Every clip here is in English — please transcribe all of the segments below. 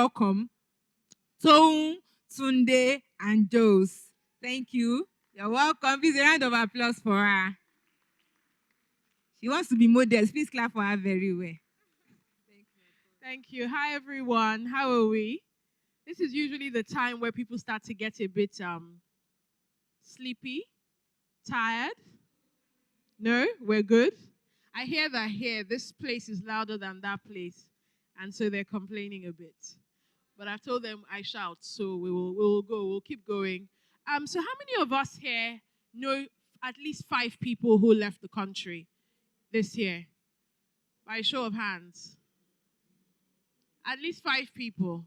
welcome Toun Tunde-Anjous. Thank you. You're welcome. Please a round of applause for her. She wants to be modest. Please clap for her very well. Thank you. Hi, everyone. How are we? This is usually the time where people start to get a bit sleepy, tired. No, we're good. I hear that here, this place is louder than that place, and so they're complaining a bit. But I've told them I shout, so we will go. We'll keep going. So how many of us here know at least 5 people who left the country this year? By a show of hands. At least 5 people.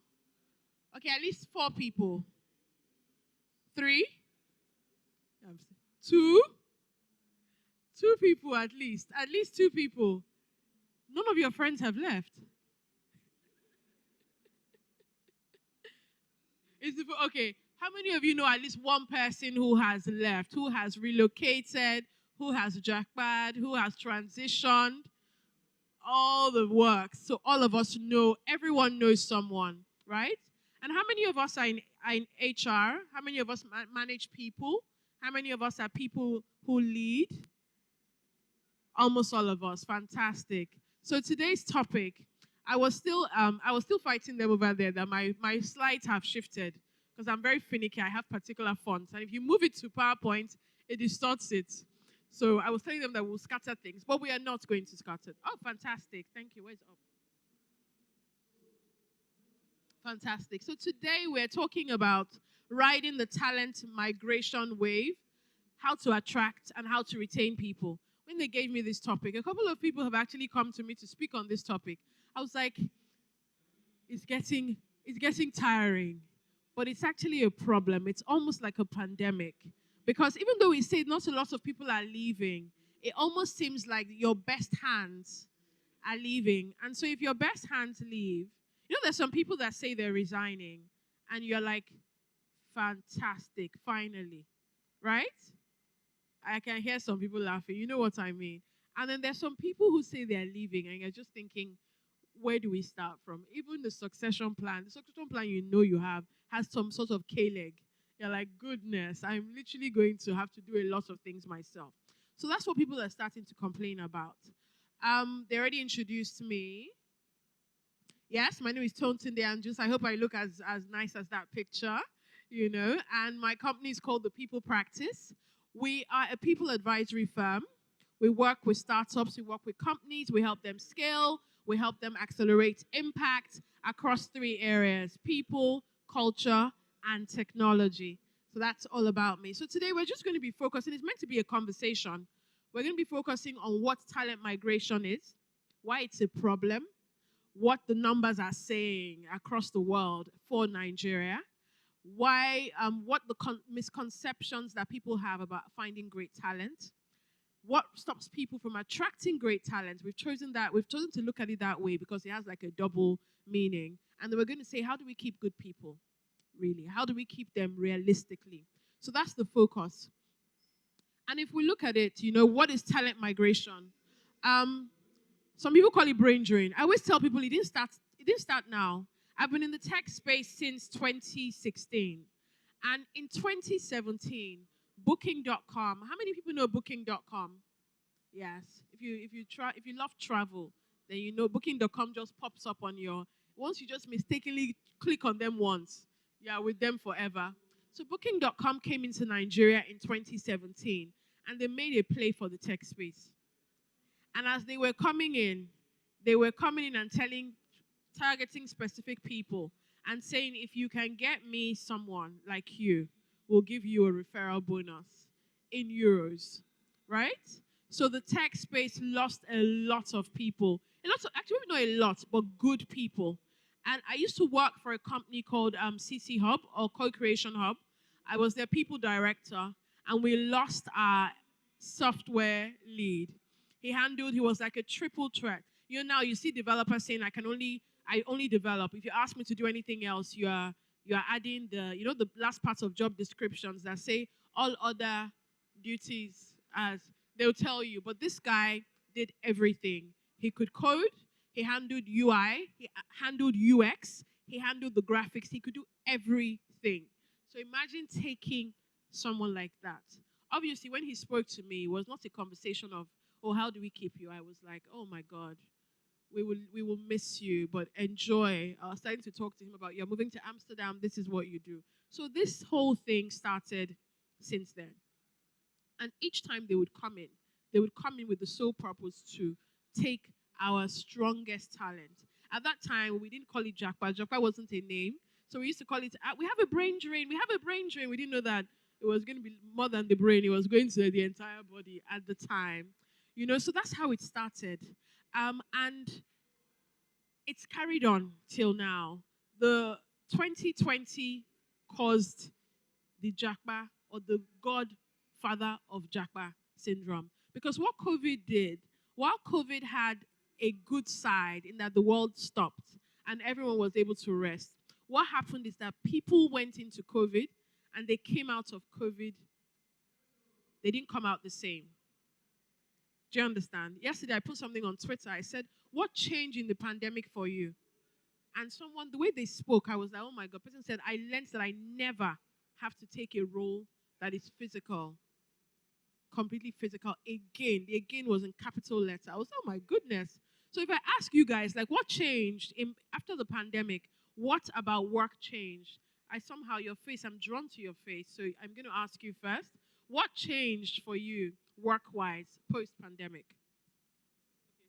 Okay, at least 4 people. 3? 2? 2 people at least. At least 2 people. None of your friends have left. Okay, how many of you know at least one person who has left, who has relocated, who has jackpot, who has transitioned? All the work. So all of us know, everyone knows someone, right? And how many of us are in HR? How many of us manage people? How many of us are people who lead? Almost all of us. Fantastic. So today's topic, I was still fighting them over there that my slides have shifted because I'm very finicky. I have particular fonts, and if you move it to PowerPoint, it distorts it. So I was telling them that we'll scatter things, but we are not going to scatter. Oh, fantastic. Thank you. Where's up? Fantastic. So today we're talking about riding the talent migration wave, how to attract and how to retain people. When they gave me this topic, a couple of people have actually come to me to speak on this topic. I was like, it's getting tiring, but it's actually a problem. It's almost like a pandemic. Because even though we say not a lot of people are leaving, it almost seems like your best hands are leaving. And so if your best hands leave, there's some people that say they're resigning, and you're like, fantastic, finally, right? I can hear some people laughing. You know what I mean? And then there's some people who say they're leaving, and you're just thinking, where do we start from? Even the succession plan you have has some sort of K-leg. You're like, goodness, I'm literally going to have to do a lot of things myself. So that's what people are starting to complain about. They already introduced me. Yes, my name is Toun Tunde-Anjous. I hope I look as nice as that picture, And my company is called The People Practice. We are a people advisory firm. We work with startups. We work with companies. We help them scale. We help them accelerate impact across 3 areas: people, culture, and technology. So that's all about me. So today we're just going to be focusing, it's meant to be a conversation. We're going to be focusing on what talent migration is, why it's a problem, what the numbers are saying across the world for Nigeria, why, what the misconceptions that people have about finding great talent, what stops people from attracting great talent. We've chosen to look at it that way because it has like a double meaning. And then we're going to say, how do we keep good people? Really, how do we keep them realistically? So that's the focus. And if we look at it, what is talent migration? Some people call it brain drain. I always tell people it didn't start now. I've been in the tech space since 2016. And in 2017, Booking.com. How many people know Booking.com? Yes. If you love travel, then Booking.com just pops up on your. Once you just mistakenly click on them once, you are with them forever. So Booking.com came into Nigeria in 2017, and they made a play for the tech space. And as they were coming in and targeting specific people and saying, if you can get me someone like you, we'll give you a referral bonus in euros, right? So the tech space lost a lot of people. Actually, not a lot, but good people. And I used to work for a company called CC Hub, or Co-Creation Hub. I was their people director, and we lost our software lead. He was like a triple threat. Now you see developers saying, I only develop. If you ask me to do anything else, you are adding the last parts of job descriptions that say all other duties, as they'll tell you. But this guy did everything. He could code, he handled UI, he handled UX, He handled the graphics. He could do everything. So imagine taking someone like that. Obviously, when he spoke to me, it was not a conversation of, oh, how do we keep you? I was like, oh my God, we will miss you, but enjoy. I was starting to talk to him about you're moving to Amsterdam. This is what you do. So this whole thing started since then. And each time they would come in with the sole purpose to take our strongest talent. At that time, we didn't call it Jackpot. Jackpot wasn't a name. So we used to call it, we have a brain drain. We have a brain drain. We didn't know that it was going to be more than the brain. It was going to the entire body at the time. So that's how it started. And it's carried on till now. The 2020 caused the Jackpot or the godfather of Jackpot syndrome. Because what COVID did, while COVID had a good side in that the world stopped and everyone was able to rest, what happened is that people went into COVID and they came out of COVID, they didn't come out the same. Do you understand? Yesterday I put something on Twitter. I said, what changed in the pandemic for you? And someone, the way they spoke, I was like, oh my God. Person said, I learned that I never have to take a role that is physical, completely physical again. The again was in capital letter. I was, oh my goodness. So if I ask you guys, like, what changed after the pandemic? What about work changed? Your face, I'm drawn to your face. So I'm going to ask you first, what changed for you work-wise post-pandemic?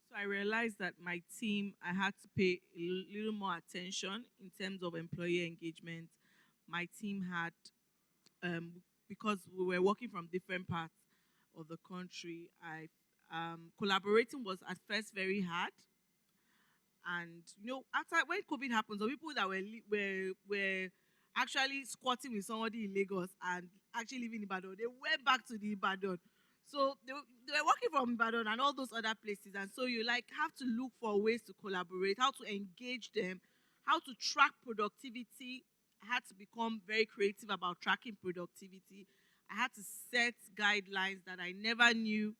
So I realized that my team, I had to pay a little more attention in terms of employee engagement. My team had, because we were working from different parts of the country, I collaborating was at first very hard. And after when COVID happened, some people that were actually squatting with somebody in Lagos and actually living in Ibadan, they went back to the Ibadan. So they were working from Ibadan and all those other places. And so you like have to look for ways to collaborate, how to engage them, how to track productivity. I had to become very creative about tracking productivity. I had to set guidelines that I never knew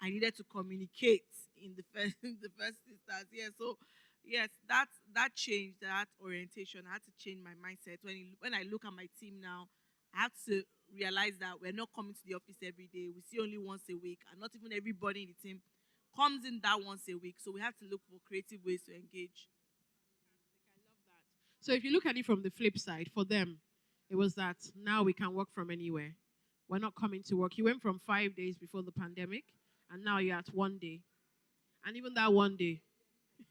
I needed to communicate in the first in the first instance. Yeah, so yes, that changed that orientation. I had to change my mindset. When I look at my team now, I have to realize that we're not coming to the office every day. We see only once a week, and not even everybody in the team comes in that once a week. So we have to look for creative ways to engage. I love that. So if you look at it from the flip side, for them, it was that now we can work from anywhere. We're not coming to work. You went from 5 days before the pandemic, and now you're at one day. And even that one day,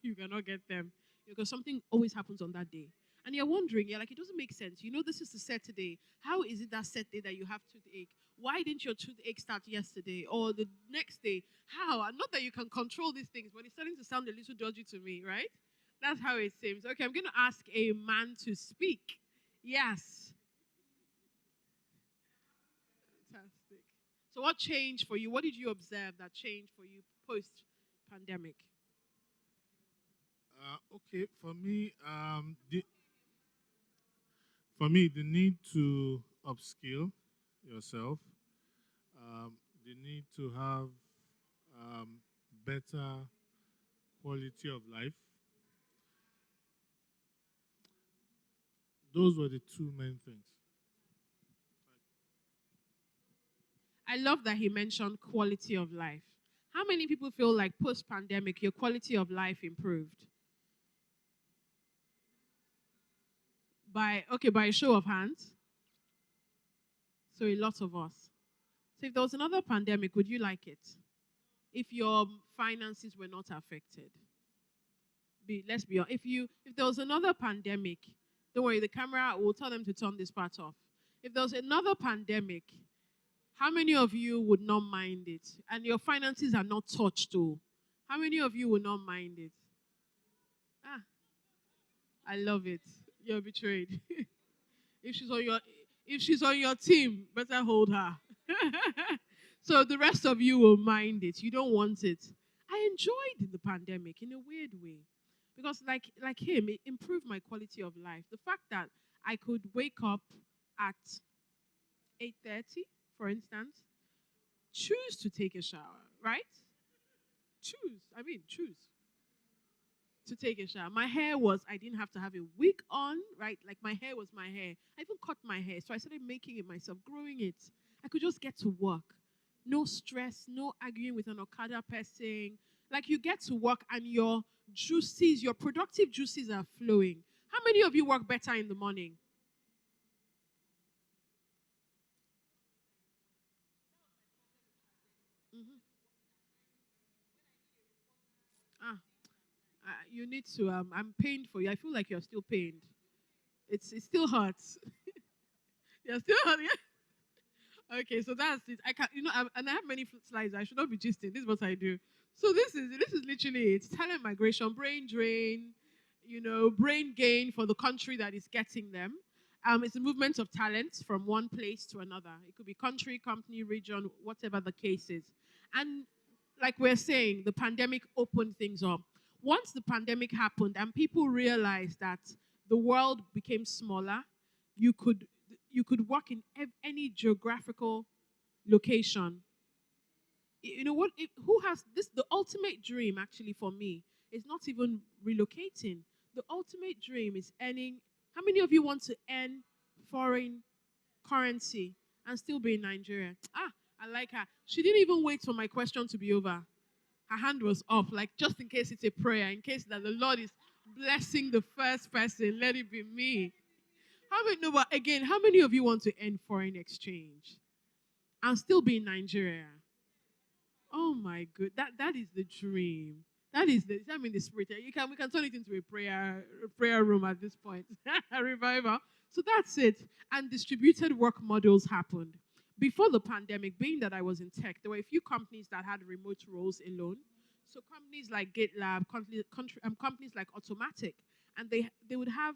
you cannot get them because something always happens on that day. And you're wondering, you're like, it doesn't make sense. This is the Saturday. How is it that Saturday that you have toothache? Why didn't your toothache start yesterday or the next day? How? And not that you can control these things, but it's starting to sound a little dodgy to me, right? That's how it seems. Okay, I'm going to ask a man to speak. Yes. Fantastic. So, what changed for you? What did you observe that changed for you post pandemic? Okay, the need to upskill yourself, the need to have better quality of life. Those were the two main things. I love that he mentioned quality of life. How many people feel like post pandemic your quality of life improved? By a show of hands. So a lot of us. So if there was another pandemic, would you like it? If your finances were not affected. Let's be honest. If there was another pandemic, don't worry, the camera will tell them to turn this part off. If there was another pandemic, how many of you would not mind it? And your finances are not touched too. How many of you would not mind it? Ah, I love it. You're betrayed. if she's on your if she's on your team, better hold her. So the rest of you will mind it. You don't want it. I enjoyed the pandemic in a weird way. Because like him, it improved my quality of life. The fact that I could wake up at 8:30, for instance, choose to take a shower, right? Choose. I mean, choose. to take a shower. My hair was, I didn't have to have a wig on, right? Like my hair was my hair. I even cut my hair. So I started making it myself, growing it. I could just get to work. No stress, no arguing with an Okada person. Like you get to work and your juices, your productive juices are flowing. How many of you work better in the morning? Mhm. Ah, you need to. I'm pained for you. I feel like you're still pained. It still hurts. You're still hurt. Okay, so that's it. I can, and I have many slides. I should not be gisting. This is what I do. So this is literally it. Talent migration, brain drain, brain gain for the country that is getting them. It's a movement of talent from one place to another. It could be country, company, region, whatever the case is. And like we're saying, the pandemic opened things up. Once the pandemic happened and people realized that the world became smaller, you could you could work in any geographical location. You know what? Who has this? The ultimate dream, actually, for me, is not even relocating. The ultimate dream is earning. How many of you want to earn foreign currency and still be in Nigeria? Ah, I like her. She didn't even wait for my question to be over. Her hand was up, like just in case it's a prayer, in case that the Lord is blessing the first person, let it be me. How many? No, but again, how many of you want to earn foreign exchange and still be in Nigeria? Oh my good, that is the dream. That is the. I mean, the spirit. We can turn it into a prayer room at this point. A revival. So that's it. And distributed work models happened before the pandemic. Being that I was in tech, there were a few companies that had remote roles alone. So companies like GitLab, companies like Automatic, and they would have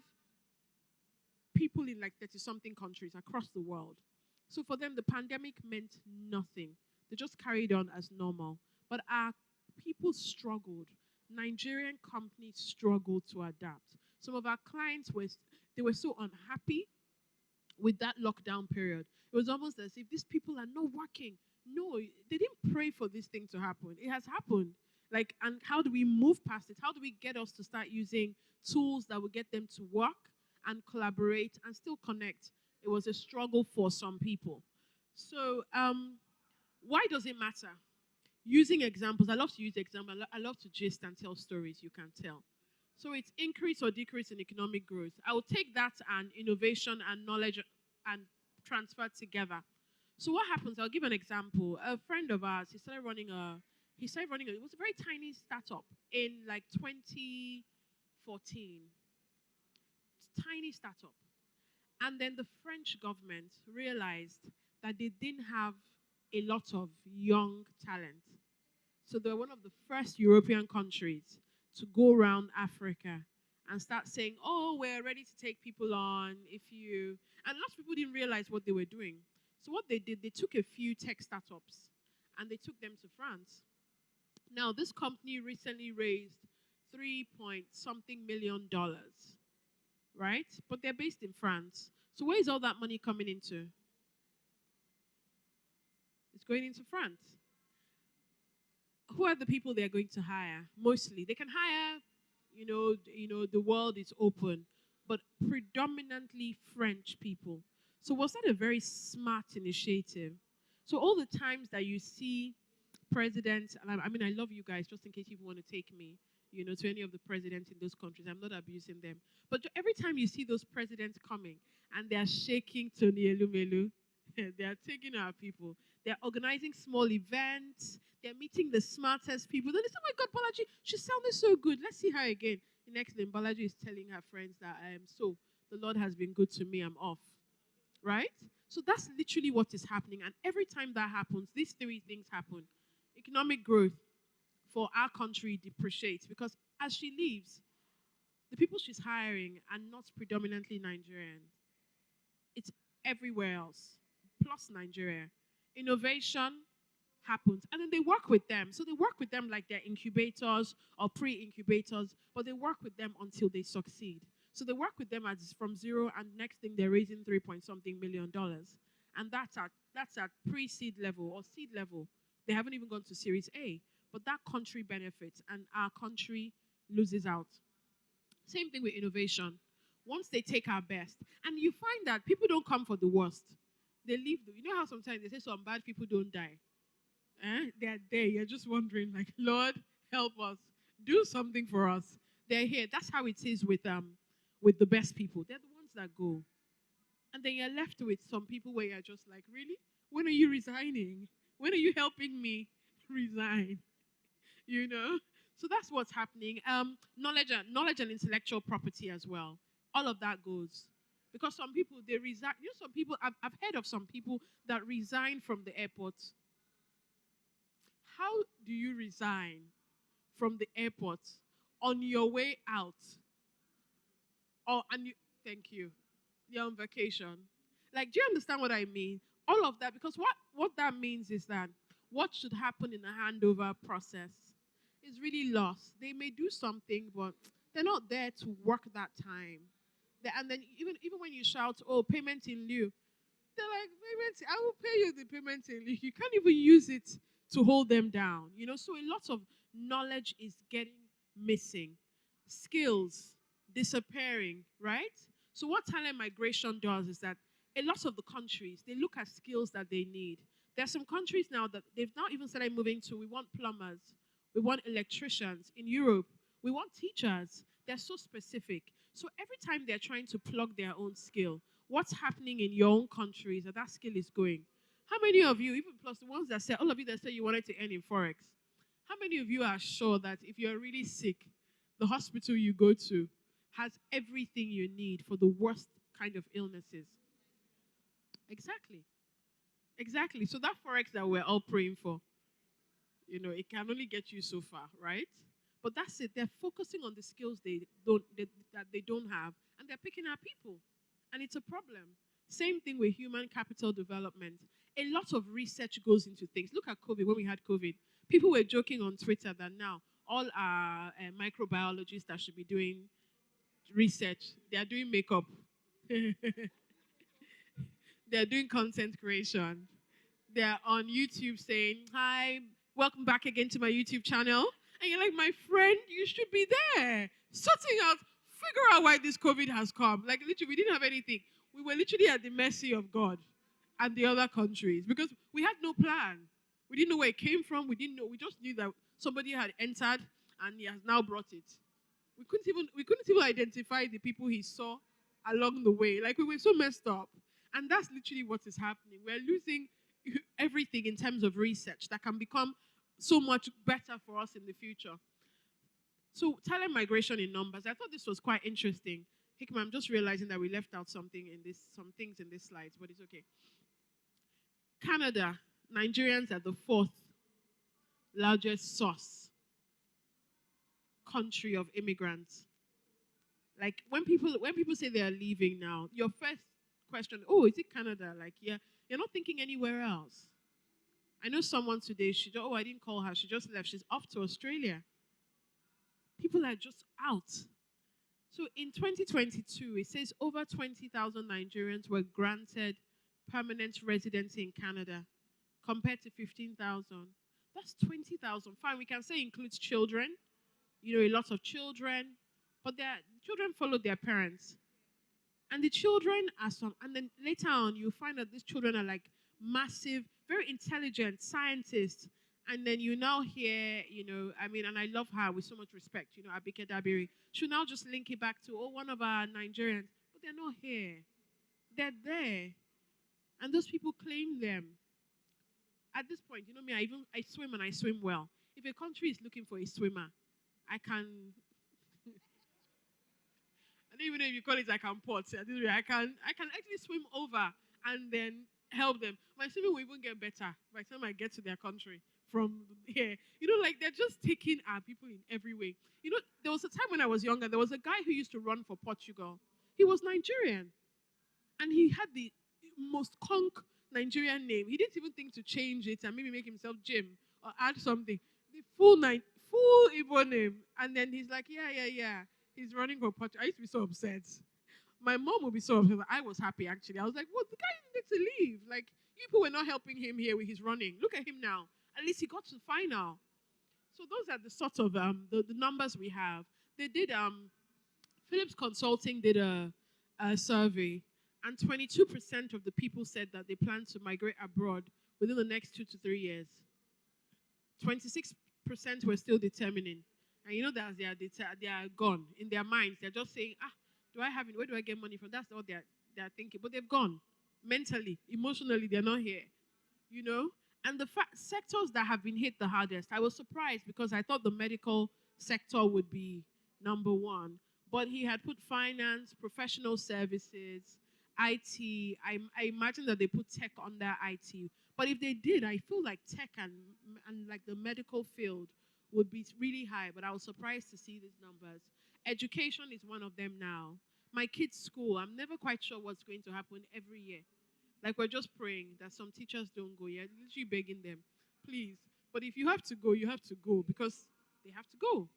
people in like 30 something countries across the world. So for them, the pandemic meant nothing. They just carried on as normal. But our people struggled. Nigerian companies struggled to adapt. Some of our clients they were so unhappy with that lockdown period. It was almost as if these people are not working. No, they didn't pray for this thing to happen. It has happened. Like, and how do we move past it? How do we get us to start using tools that will get them to work and collaborate and still connect? It was a struggle for some people. So, why does it matter? Using examples. I love to use examples. I love to gist and tell stories you can tell. So it's increase or decrease in economic growth. I will take that and innovation and knowledge and transfer together. So what happens? I'll give an example. A friend of ours, it was a very tiny startup in like 2014. Tiny startup. And then the French government realized that they didn't have a lot of young talent. So they're one of the first European countries to go around Africa and start saying, oh, we're ready to take people on if you. And lots of people didn't realize what they were doing. So what they did, they took a few tech startups and they took them to France. Now, this company recently raised 3 point something million dollars, right? But they're based in France. So where is all that money coming into? It's going into France. Who are the people they're going to hire? Mostly, they can hire. The world is open, but predominantly French people. So was that a very smart initiative? So all the times that you see presidents, and I mean, I love you guys, just in case you want to take me, to any of the presidents in those countries. I'm not abusing them. But every time you see those presidents coming and they're shaking Tony Elumelu, they are taking our people. They're organizing small events. They're meeting the smartest people. Then they say, oh my God, Balaji, she sounded so good. Let's see her again. The next thing, Balaji is telling her friends that so the Lord has been good to me. I'm off. Right? So that's literally what is happening. And every time that happens, these three things happen. Economic growth for our country depreciates because as she leaves, the people she's hiring are not predominantly Nigerian. It's everywhere else, plus Nigeria. Innovation happens. And then they work with them. So they work with them like they're incubators or pre-incubators, but they work with them until they succeed. So they work with them as from zero, and next thing they're raising 3 point something million dollars. And that's at pre-seed level or seed level. They haven't even gone to Series A. But that country benefits, and our country loses out. Same thing with innovation. Once they take our best, and you find that people don't come for the worst, they leave. You know how sometimes they say some bad people don't die. They're there. You're just wondering, like, Lord, help us. Do something for us. They're here. That's how it is with the best people. They're the ones that go. And then you're left with some people where you're just like, really? When are you resigning? When are you helping me resign? You know? So that's what's happening. Knowledge and intellectual property as well. All of that goes. Because some people they resign. You know, some people I've heard of some people that resign from the airport. How do you resign from the airport on your way out? Or and you thank you. You're on vacation. Like, do you understand what I mean? All of that, because what that means is that what should happen in the handover process is really lost. They may do something, but they're not there to work that time. And then even when you shout, "Oh, payment in lieu," they're like, "Payment, I will pay you the payment in lieu." You can't even use it to hold them down. You know, so a lot of knowledge is getting missing, skills disappearing, right? So what talent migration does is that a lot of the countries they look at skills that they need. There are some countries now that they've now even started moving to. We want plumbers, we want electricians in Europe, we want teachers. They're so specific. So every time they're trying to plug their own skill, what's happening in your own country is that that skill is going. How many of you, even plus the ones that say, all of you that say you wanted to earn in Forex, how many of you are sure that if you're really sick, the hospital you go to has everything you need for the worst kind of illnesses? Exactly. Exactly. So that Forex that we're all praying for, it can only get you so far, right? But that's it. They're focusing on the skills that they don't have, and they're picking our people, and it's a problem. Same thing with human capital development. A lot of research goes into things. Look at COVID. When we had COVID, people were joking on Twitter that now all our microbiologists that should be doing research, they are doing makeup. They're doing content creation. They're on YouTube saying, "Hi, welcome back again to my YouTube channel." And you're like, "My friend, you should be there. Sorting out, figure out why this COVID has come." Like, literally, we didn't have anything. We were literally at the mercy of God and the other countries because we had no plan. We didn't know where it came from. We didn't know. We just knew that somebody had entered and he has now brought it. We couldn't even identify the people he saw along the way. Like, we were so messed up. And that's literally what is happening. We're losing everything in terms of research that can become so much better for us in the future. So, talent migration in numbers. I thought this was quite interesting. Hikma, I'm just realizing that we left out some things in this slides, but it's okay. Canada, Nigerians are the fourth largest source country of immigrants. Like, when people say they are leaving now, your first question, "Oh, is it Canada?" Like, yeah, you're not thinking anywhere else. I know someone today, I didn't call her, she just left. She's off to Australia. People are just out. So in 2022, it says over 20,000 Nigerians were granted permanent residency in Canada compared to 15,000. That's 20,000. Fine, we can say includes children, a lot of children, but their children follow their parents. And the children are and then later on, you find that these children are like massive, very intelligent scientists. And then you now hear, and I love her with so much respect, Abike Dabiri. She'll now just link it back to, one of our Nigerians. But they're not here. They're there. And those people claim them. At this point, me, I swim and I swim well. If a country is looking for a swimmer, I can I don't even know if you call it I can pot. I can actually swim over and then help them. My swimming will even get better by the time I get to their country from here. Like they're just taking our people in every way. There was a time when I was younger, there was a guy who used to run for Portugal. He was Nigerian. And he had the most conk Nigerian name. He didn't even think to change it and maybe make himself Jim or add something. The full Igbo name. And then he's like, yeah. He's running for Portugal. I used to be so upset. My mom would be so upset. I was happy, actually. I was like, well, the guy needed to leave. Like, you people were not helping him here with his running. Look at him now. At least he got to the final. So those are the sort of the numbers we have. They did Phillips Consulting did a survey, and 22% of the people said that they plan to migrate abroad within the next 2 to 3 years. 26% were still determining. And you know that they are gone. In their minds, they're just saying, do I have it? Where do I get money from? That's all they're thinking. But they've gone. Mentally, emotionally, they're not here. You know? And the sectors that have been hit the hardest, I was surprised because I thought the medical sector would be number one. But he had put finance, professional services, IT. I imagine that they put tech under IT. But if they did, I feel like tech and like the medical field would be really high. But I was surprised to see these numbers. Education is one of them now. My kids' school, I'm never quite sure what's going to happen every year. Like we're just praying that some teachers don't go. You're literally begging them, please. But if you have to go, you have to go because they have to go.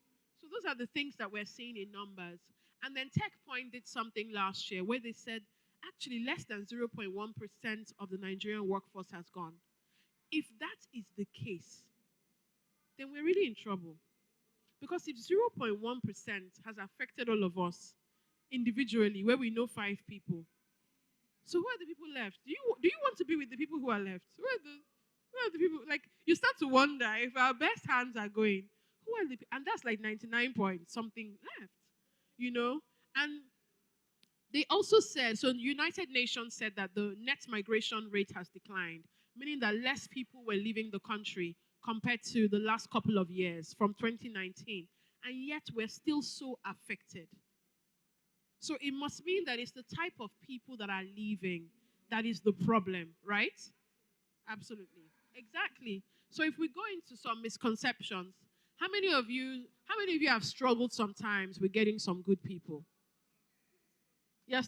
So those are the things that we're seeing in numbers. And then TechPoint did something last year where they said actually less than 0.1% of the Nigerian workforce has gone. If that is the case, then we're really in trouble. Because if 0.1% has affected all of us individually, where we know 5 people, so who are the people left? Do you want to be with the people who are left? Who are the people? Like you start to wonder if our best hands are going. Who are the and that's like 99 point something left, you know? And they also said so. United Nations said that the net migration rate has declined, meaning that less people were leaving the country compared to the last couple of years from 2019, and yet we're still so affected. So it must mean that it's the type of people that are leaving that is the problem, right? Absolutely. Exactly. So if we go into some misconceptions, how many of you have struggled sometimes with getting some good people? Yes,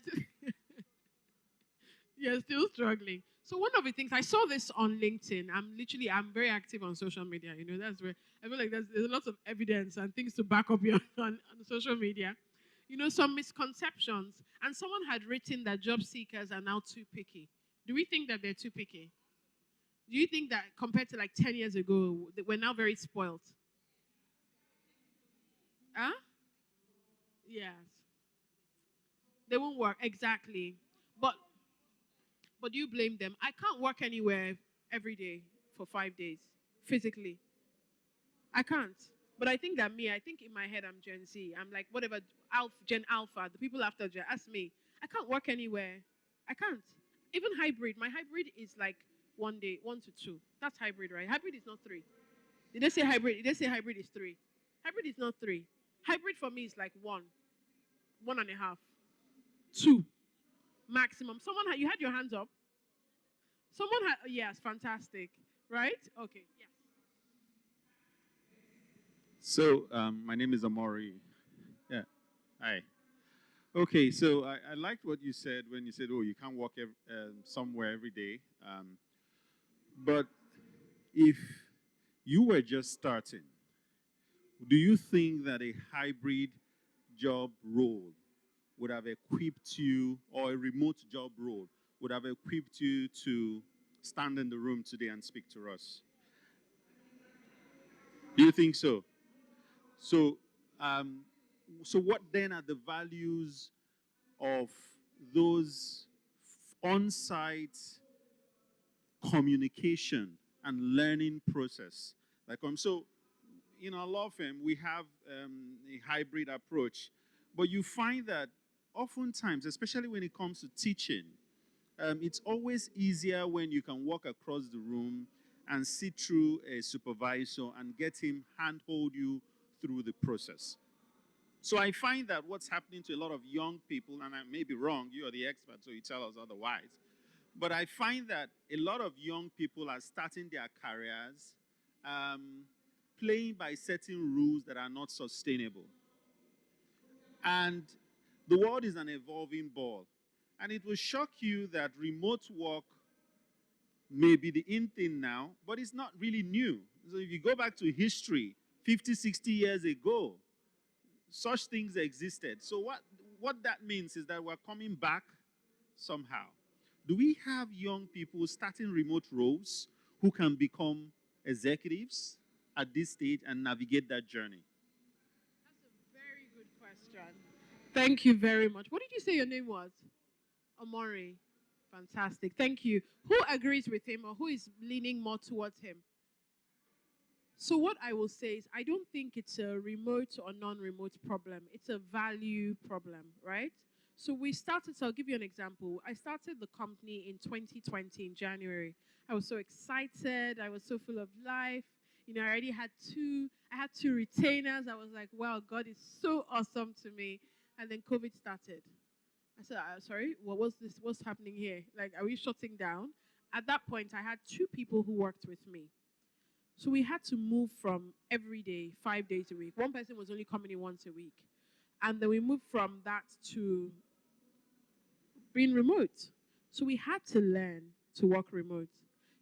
you're still struggling. So one of the things I saw this on LinkedIn. I'm very active on social media. You know, that's where I feel like there's a lot of evidence and things to back up your on social media. You know, some misconceptions. And someone had written that job seekers are now too picky. Do we think that they're too picky? Do you think that compared to like 10 years ago, that we're now very spoiled? Huh? Yes. They won't work. Exactly. But But do you blame them? I can't work anywhere every day for 5 days physically. I can't. But I think in my head I'm Gen Z. I'm like, whatever, Gen Alpha, the people after Gen, ask me. I can't work anywhere. I can't. Even hybrid. My hybrid is like 1 day, 1 to 2. That's hybrid, right? Hybrid is not 3. Did they say hybrid? Did they say hybrid is 3? Hybrid is not 3. Hybrid for me is like 1.5, 2 maximum. You had your hands up. Someone had, yes, fantastic, right? Okay, yes. So, my name is Amori. Yeah. Hi. Okay, so I liked what you said when you said, oh, you can't walk somewhere every day. But if you were just starting, do you think that a hybrid job role would have equipped you, or a remote job role would have equipped you to stand in the room today and speak to us? Do you think so? So, um, so what then are the values of those on-site communication and learning process? So in our law firm, we have a hybrid approach, but you find that oftentimes, especially when it comes to teaching, it's always easier when you can walk across the room and sit through a supervisor and get him handhold you through the process. So I find that what's happening to a lot of young people, and I may be wrong, you are the expert, so you tell us otherwise, but I find that a lot of young people are starting their careers um, playing by certain rules that are not sustainable. And the world is an evolving ball. And it will shock you that remote work may be the in thing now, but it's not really new. So if you go back to history, 50, 60 years ago, such things existed. So what that means is that we're coming back somehow. Do we have young people starting remote roles who can become executives at this stage and navigate that journey? That's a very good Thank you very much. What did you say your name was? Omori. Fantastic. Thank you. Who agrees with him or who is leaning more towards him? So, what I will say is, I don't think it's a remote or non remote problem. It's a value problem, right? So, I'll give you an example. I started the company in 2020 in January. I was so excited. I was so full of life. I had two retainers. I was like, wow, God is so awesome to me. And then COVID started. I said, sorry, what was this? What's happening here? Like, are we shutting down? At that point, I had two people who worked with me. So we had to move from every day, 5 days a week. One person was only coming in once a week. And then we moved from that to being remote. So we had to learn to work remote.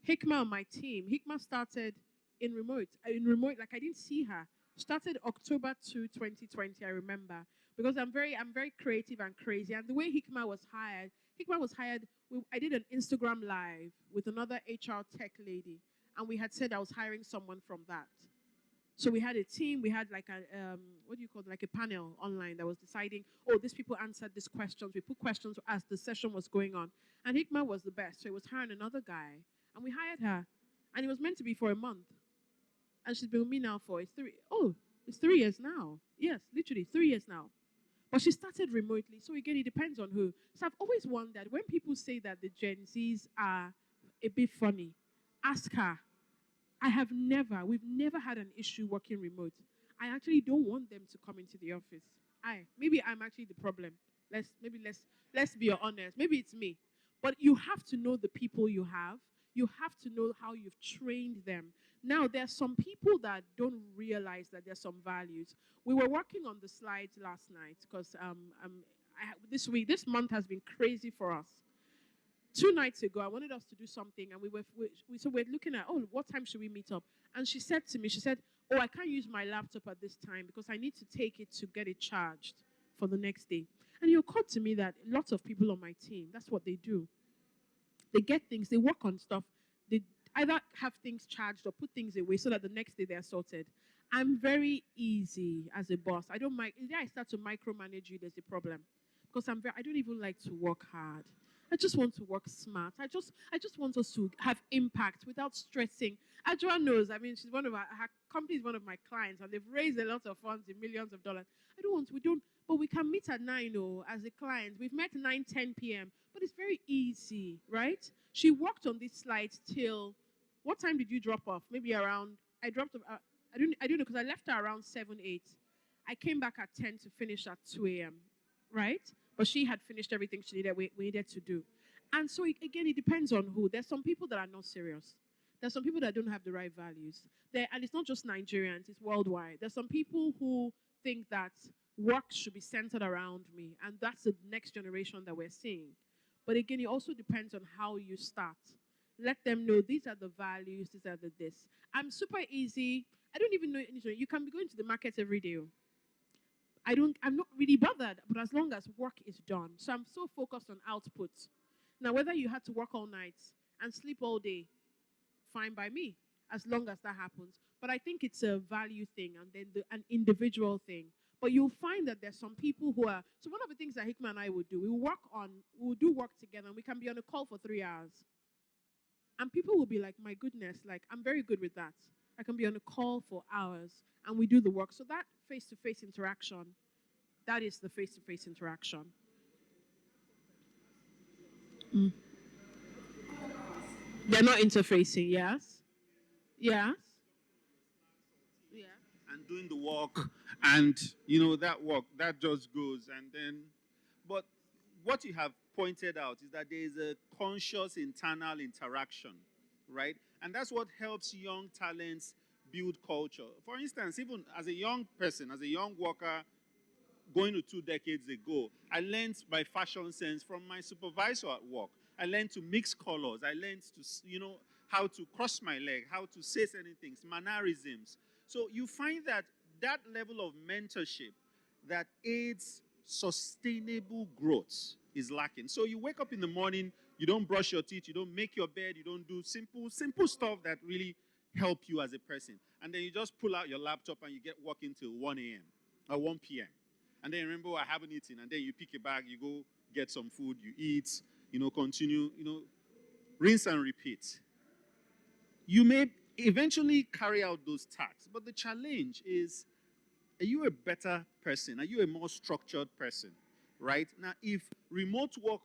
Hikma on my team, Hikma started in remote. Like I didn't see her. Started October 2, 2020, I remember. Because I'm very creative and crazy. And the way Hikma was hired, I did an Instagram live with another HR tech lady. And we had said I was hiring someone from that. So we had a team. We had like what do you call it? Like a panel online that was deciding. Oh, these people answered these questions. We put questions as the session was going on, and Hikma was the best. So it was her and another guy, and we hired her, and it was meant to be for a month, and she's been with me now for it's 3 years now. Yes, literally 3 years now. But she started remotely. So again, it depends on who. So I've always wondered when people say that the Gen Zs are a bit funny, ask her, we've never had an issue working remote. I actually don't want them to come into the office. Maybe I'm actually the problem. Let's be honest. Maybe it's me. But you have to know the people you have. You have to know how you've trained them. Now, there are some people that don't realize that there's some values. We were working on the slides last night because this month has been crazy for us. 2 nights ago, I wanted us to do something, and we're looking at, oh, what time should we meet up? And she said to me, oh, I can't use my laptop at this time because I need to take it to get it charged for the next day. And it occurred to me that lots of people on my team, that's what they do. They get things, they work on stuff, they either have things charged or put things away so that the next day they're sorted. I'm very easy as a boss. I don't mind. If I start to micromanage you, there's a problem. Because I don't even like to work hard. I just want to work smart. I just want us to have impact without stressing. Adjoa knows. I mean, her company is one of my clients, and they've raised a lot of funds in millions of dollars. But we can meet at 9 as a client. We've met 9:10 p.m., but it's very easy, right? She worked on this slide till, what time did you drop off? Maybe around, I dropped off, I don't know, because I left her around 7, 8. I came back at 10 to finish at 2 a.m., right? But she had finished everything we needed to do. And so, again, it depends on who. There's some people that are not serious. There's some people that don't have the right values. And it's not just Nigerians, it's worldwide. There's some people who think that work should be centered around me. And that's the next generation that we're seeing. But again, it also depends on how you start. Let them know these are the values, these are the this. I'm super easy. I don't even know anything. You can be going to the market every day. I'm not really bothered, but as long as work is done. So I'm so focused on output. Now, whether you had to work all night and sleep all day, fine by me, as long as that happens. But I think it's a value thing and then an individual thing. But you'll find that there's some people who are. So one of the things that Hikma and I would do, we'll do work together, and we can be on a call for 3 hours. And people will be like, my goodness, like, I'm very good with that. I can be on a call for hours, and we do the work. So that face-to-face interaction, that is the face-to-face interaction. Mm. They're not interfacing, yes? Yes? Yeah. And doing the work, and that work that just goes, and then, but what you have pointed out is that there is a conscious internal interaction, right? And that's what helps young talents build culture. For instance, even as a young person, as a young worker, going to 2 decades ago, I learned my fashion sense from my supervisor at work. I learned to mix colors. I learned to, how to cross my leg, how to say certain things, mannerisms. So you find that that level of mentorship that aids sustainable growth is lacking. So you wake up in the morning, you don't brush your teeth, you don't make your bed, you don't do simple stuff that really help you as a person. And then you just pull out your laptop and you get working till 1 a.m. or 1 p.m. And then remember, I haven't eaten. And then you pick a bag, you go get some food, you eat, continue, rinse and repeat. You may eventually carry out those tasks, but the challenge is, are you a better person? Are you a more structured person? Right? Now, if remote work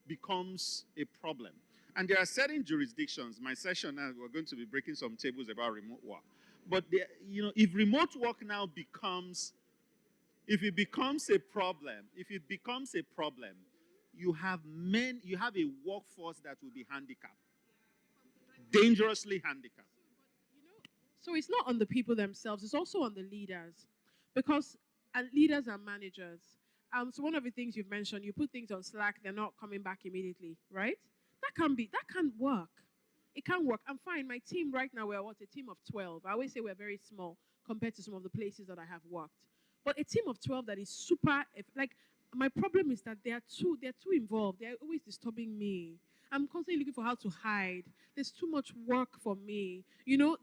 becomes a problem, and there are certain jurisdictions, my session now, we're going to be breaking some tables about remote work. But, if remote work now becomes, if it becomes a problem, you have a workforce that will be handicapped, dangerously handicapped. So it's not on the people themselves, it's also on the leaders. Because leaders and managers. So one of the things you've mentioned, you put things on Slack, they're not coming back immediately, right? That can't work. It can't work. I'm fine. My team right now, we're a team of 12. I always say we're very small compared to some of the places that I have worked. But a team of 12 that is super, like, my problem is that they're too involved. They're always disturbing me. I'm constantly looking for how to hide. There's too much work for me.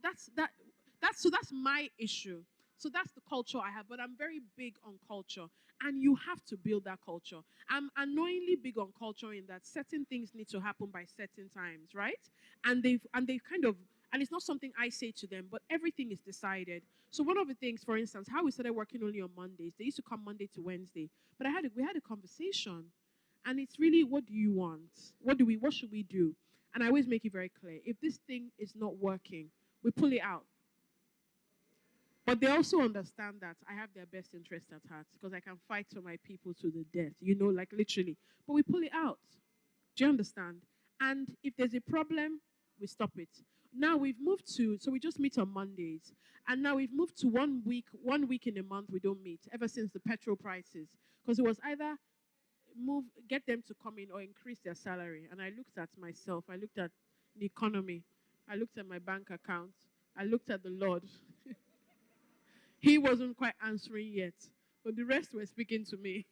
That's my issue. So that's the culture I have, but I'm very big on culture, and you have to build that culture. I'm annoyingly big on culture in that certain things need to happen by certain times, right? And they've kind of, and it's not something I say to them, but everything is decided. So one of the things, for instance, how we started working only on Mondays, they used to come Monday to Wednesday, but we had a conversation, and it's really, what do you want? What should we do? And I always make it very clear: if this thing is not working, we pull it out. But they also understand that I have their best interest at heart, because I can fight for my people to the death, like literally. But we pull it out. Do you understand? And if there's a problem, we stop it. Now we've moved to, so we just meet on Mondays. And now we've moved to 1 week in a month we don't meet, ever since the petrol prices. Because it was either get them to come in or increase their salary. And I looked at myself, I looked at the economy, I looked at my bank account, I looked at the Lord. He wasn't quite answering yet, but the rest were speaking to me.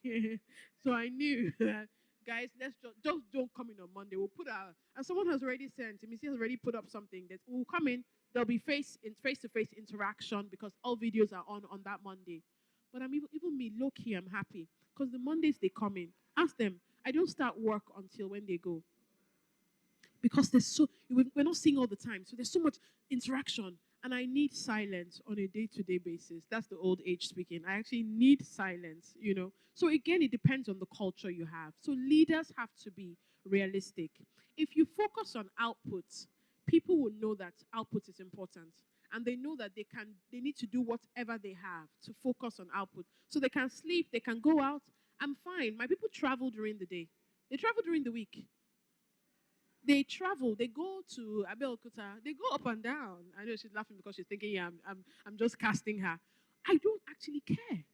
So I knew that, guys, let's just don't come in on Monday. We'll put and someone has already sent, Missy has already put up something that will come in. There'll be face-to-face interaction, because all videos are on that Monday. But I'm even me, low-key, I'm happy, because the Mondays they come in. Ask them. I don't start work until when they go, because we're not seeing all the time, so there's so much interaction. And I need silence on a day-to-day basis. That's the old age speaking. I actually need silence. So again, it depends on the culture you have. So leaders have to be realistic. If you focus on output, people will know that output is important. And they know that they need to do whatever they have to focus on output. So they can sleep, they can go out. I'm fine. My people travel during the day. They travel during the week. They travel. They go to Abeokuta. They go up and down. I know she's laughing because she's thinking, yeah, I'm just casting her. I don't actually care.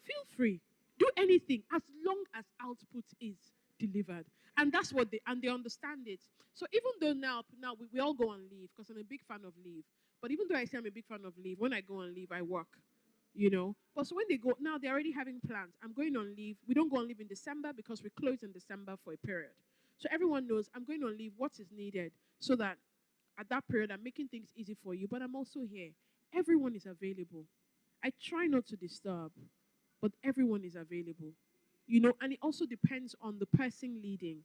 Feel free. Do anything as long as output is delivered. And that's what they understand it. So even though now we all go on leave, because I'm a big fan of leave. But even though I say I'm a big fan of leave, when I go on leave, I work. But so when they go, now they're already having plans. I'm going on leave. We don't go on leave in December because we close in December for a period. So everyone knows I'm going on leave, what is needed, so that at that period I'm making things easy for you, but I'm also here. Everyone is available. I try not to disturb, but everyone is available. And it also depends on the person leading,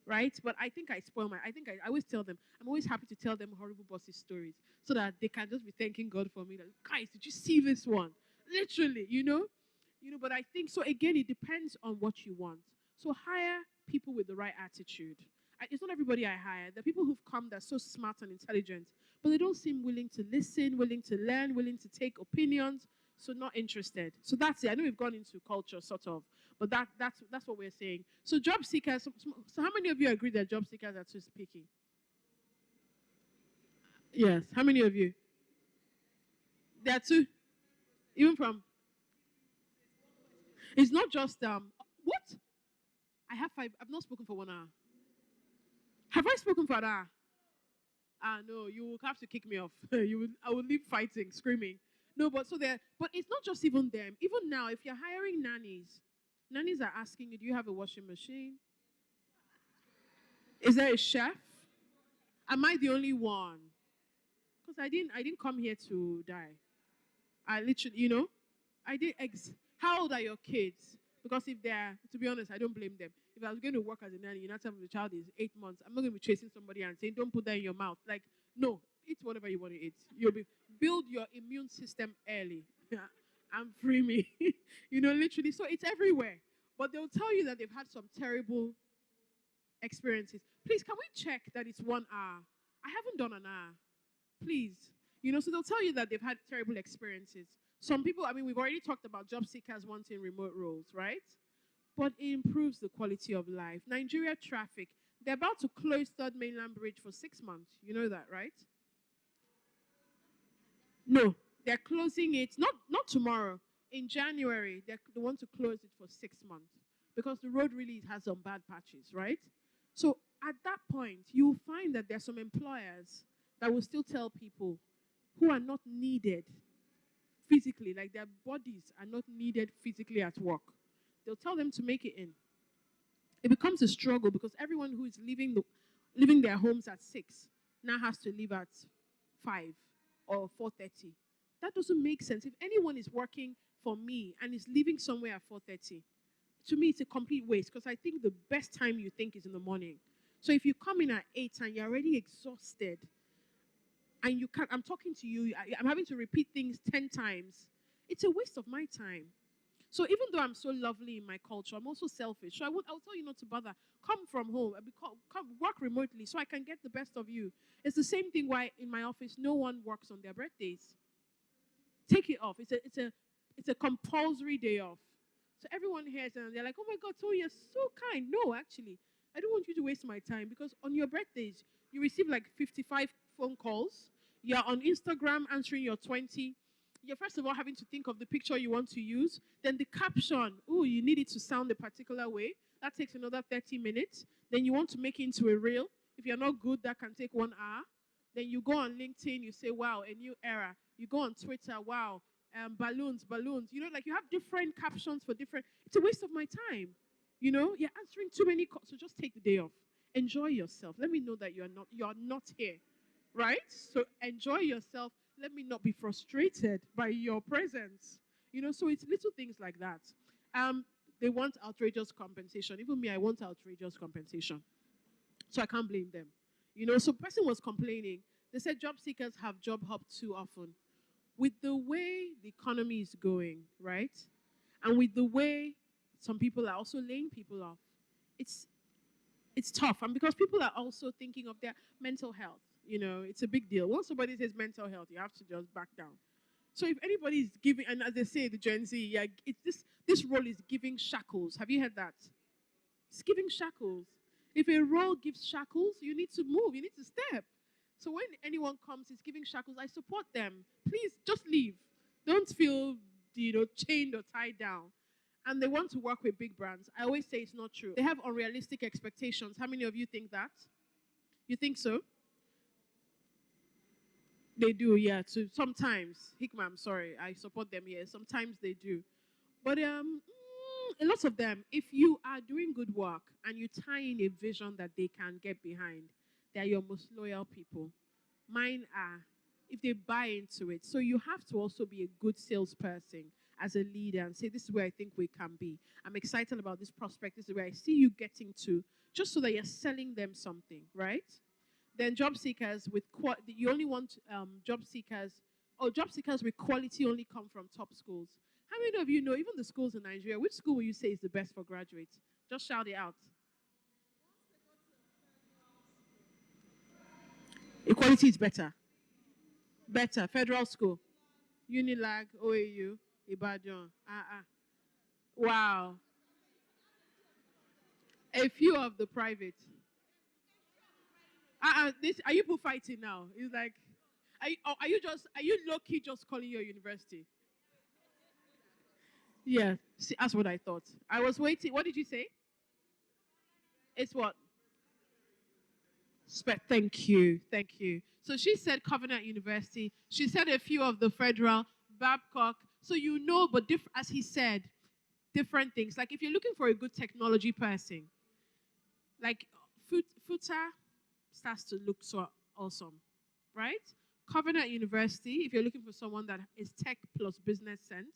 right? But I think I I always tell them, I'm always happy to tell them horrible bosses stories, so that they can just be thanking God for me. Like, guys, did you see this one? Literally. But I think, so again, it depends on what you want. So hire people with the right attitude. It's not everybody I hire. There are people who've come that's so smart and intelligent, but they don't seem willing to listen, willing to learn, willing to take opinions, so not interested. So that's it. I know we've gone into culture, sort of, but that's what we're saying. So job seekers, so how many of you agree that job seekers are too picky? Yes. How many of you? There are two, even from, it's not just, what? I have 5, I've not spoken for 1 hour. Have I spoken for an hour? No, you will have to kick me off. I will leave fighting, screaming. No, but it's not just even them. Even now, if you're hiring nannies are asking you, do you have a washing machine? Is there a chef? Am I the only one? Because I didn't come here to die. I literally, I did How old are your kids? Because if they're, to be honest, I don't blame them. If I was going to work as a nanny, you know, time the child is 8 months, I'm not going to be chasing somebody and saying, don't put that in your mouth. Like, no, eat whatever you want to eat. Build your immune system early. And free me. Literally. So it's everywhere. But they'll tell you that they've had some terrible experiences. Please, can we check that it's 1 hour? I haven't done an hour. Please. So they'll tell you that they've had terrible experiences. Some people, we've already talked about job seekers wanting remote roles, right? But it improves the quality of life. Nigeria traffic, they're about to close Third Mainland Bridge for 6 months. You know that, right? No, they're closing it, not tomorrow. In January, they want to close it for 6 months because the road really has some bad patches, right? So at that point, you'll find that there's some employers that will still tell people who are not needed physically, like their bodies are not needed physically at work. They'll tell them to make it in. It becomes a struggle because everyone who is leaving their homes at 6 now has to leave at 5 or 4:30. That doesn't make sense. If anyone is working for me and is leaving somewhere at 4:30, to me it's a complete waste because I think the best time you think is in the morning. So if you come in at 8 and you're already exhausted and I'm talking to you, I'm having to repeat things 10 times, it's a waste of my time. So even though I'm so lovely in my culture, I'm also selfish. So I'll tell you not to bother. Come from home. Come work remotely so I can get the best of you. It's the same thing why in my office no one works on their birthdays. Take it off. It's a compulsory day off. So everyone here and they're like, oh my God, Toun, you're so kind. No, actually, I don't want you to waste my time because on your birthdays, you receive like 55 phone calls. You're on Instagram answering your 20. You're first of all having to think of the picture you want to use. Then the caption, oh, you need it to sound a particular way. That takes another 30 minutes. Then you want to make it into a reel. If you're not good, that can take 1 hour. Then you go on LinkedIn, you say, wow, a new era. You go on Twitter, wow, balloons. Like you have different captions for different. It's a waste of my time. You're answering too many calls. So just take the day off. Enjoy yourself. Let me know that you're not here. Right? So enjoy yourself. Let me not be frustrated by your presence. So it's little things like that. They want outrageous compensation. Even me, I want outrageous compensation. So I can't blame them. So person was complaining. They said job seekers have job hop too often. With the way the economy is going, right? And with the way some people are also laying people off, it's tough. And because people are also thinking of their mental health, it's a big deal. Once somebody says mental health, you have to just back down. So if anybody is giving, and as they say, the Gen Z, yeah, this role is giving shackles. Have you heard that? It's giving shackles. If a role gives shackles, you need to move. You need to step. So when anyone comes, is giving shackles, I support them. Please just leave. Don't feel, chained or tied down. And they want to work with big brands. I always say it's not true. They have unrealistic expectations. How many of you think that? You think so? They do, yeah. So sometimes, Hikma, I'm sorry, I support them here. Sometimes they do. But a lot of them, if you are doing good work and you tie in a vision that they can get behind, they're your most loyal people. Mine are, if they buy into it. So you have to also be a good salesperson as a leader and say, this is where I think we can be. I'm excited about this prospect. This is where I see you getting to, just so that you're selling them something, right? Then job seekers you only want job seekers with quality only come from top schools. How many of you know, even the schools in Nigeria, which school will you say is the best for graduates? Just shout it out. Equality is better. Better. Federal school. Unilag, OAU, Ibadan. Wow. A few of the private. Are you fighting now? It's like, are you low-key just calling your university? Yeah, see, that's what I thought. I was waiting. What did you say? It's what? Thank you. So she said Covenant University. She said a few of the federal, Babcock. So but as he said, different things. Like if you're looking for a good technology person, like FUTA starts to look so awesome, right? Covenant University, if you're looking for someone that is tech plus business sense,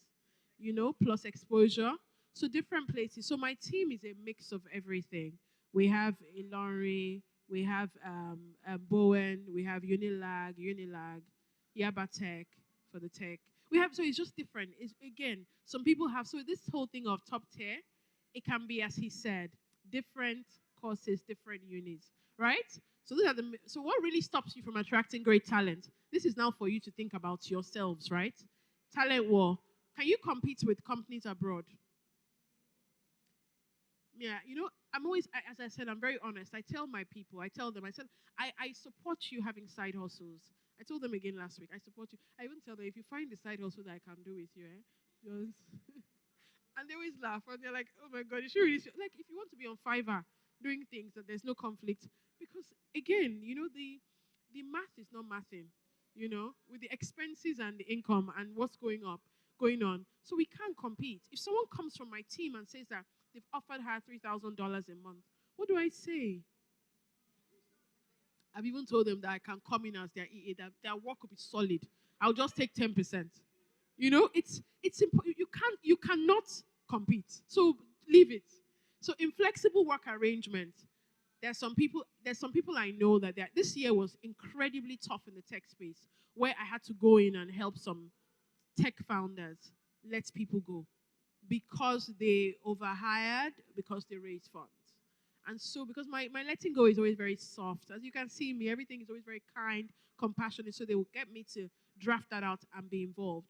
plus exposure. So different places. So my team is a mix of everything. We have Ilori, we have Bowen, we have Unilag, Yaba Tech for the tech. We have, so it's just different. It's, again, some people have, so this whole thing of top tier, it can be, as he said, different courses, different unis, right? So these are so what really stops you from attracting great talent? This is now for you to think about yourselves, right? Talent war. Can you compete with companies abroad? Yeah, I'm always, as I said, I'm very honest. I tell my people, I tell them, I said, I support you having side hustles. I told them again last week, I support you. I even tell them, if you find the side hustle that I can do with you, just and they always laugh, and they're like, "Oh my God, you should really like if you want to be on Fiverr doing things that there's no conflict, because again, the math is not mathing, with the expenses and the income and what's going on. So we can't compete. If someone comes from my team and says that they've offered her $3,000 a month, what do I say? I've even told them that I can come in as their EA, that their work will be solid. I'll just take 10%. You cannot compete. So leave it. So in flexible work arrangement, there's some people I know that this year was incredibly tough in the tech space, where I had to go in and help some tech founders let people go because they overhired, because they raised funds. And so, because my letting go is always very soft. As you can see me, everything is always very kind, compassionate. So they will get me to draft that out and be involved.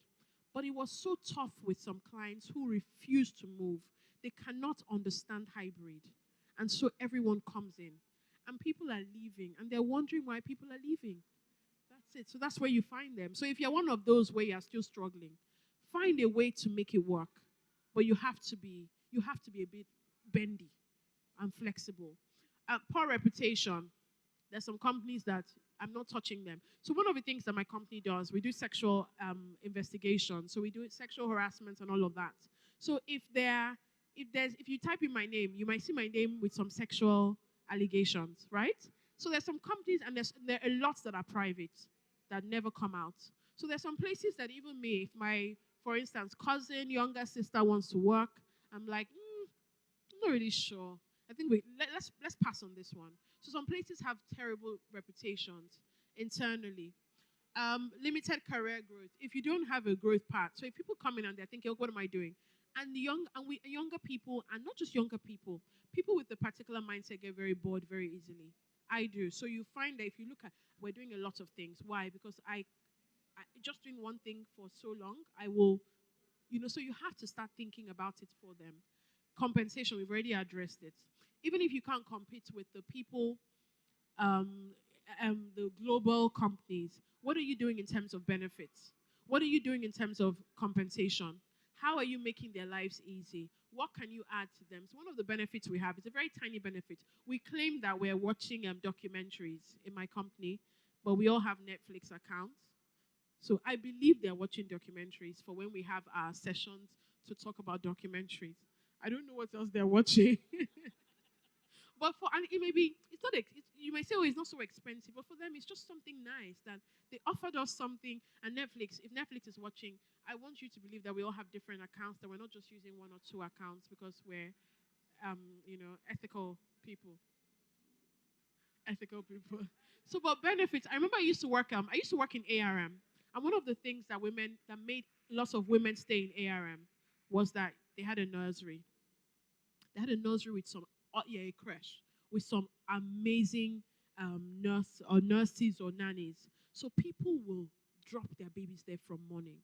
But it was so tough with some clients who refused to move. They cannot understand hybrid. And so everyone comes in. And people are leaving. And they're wondering why people are leaving. That's it. So that's where you find them. So if you're one of those where you're still struggling, find a way to make it work. But you have to be a bit bendy and flexible. Poor reputation. There's some companies that I'm not touching them. So one of the things that my company does, we do sexual investigation. So we do sexual harassment and all of that. So if you type in my name, you might see my name with some sexual allegations, right? So there's some companies, and there are lots that are private that never come out. So there's some places that even me, if my, for instance, cousin, younger sister wants to work, I'm like, I'm not really sure. I think let's pass on this one. So some places have terrible reputations internally. Limited career growth. If you don't have a growth path, so if people come in and they're thinking, oh, what am I doing? And younger people, and not just younger people with a particular mindset get very bored very easily. I do. So you find that if you look at, we're doing a lot of things. Why? Because I just doing one thing for so long, I will, so you have to start thinking about it for them. Compensation, we've already addressed it. Even if you can't compete with the people, the global companies, what are you doing in terms of benefits? What are you doing in terms of compensation? How are you making their lives easy? What can you add to them? So one of the benefits we have is a very tiny benefit. We claim that we're watching documentaries in my company, but we all have Netflix accounts. So I believe they're watching documentaries for when we have our sessions to talk about documentaries. I don't know what else they're watching. But and it may be, it's not, you may say, oh, it's not so expensive, but for them, it's just something nice that they offered us something. And Netflix, if Netflix is watching, I want you to believe that we all have different accounts, that we're not just using one or two accounts because we're, ethical people. Ethical people. So, but benefits, I remember I used to work in ARM. And one of the things that made lots of women stay in ARM was that they had a nursery. They had a nursery with a creche with some amazing nurses or nannies. So people will drop their babies there from morning.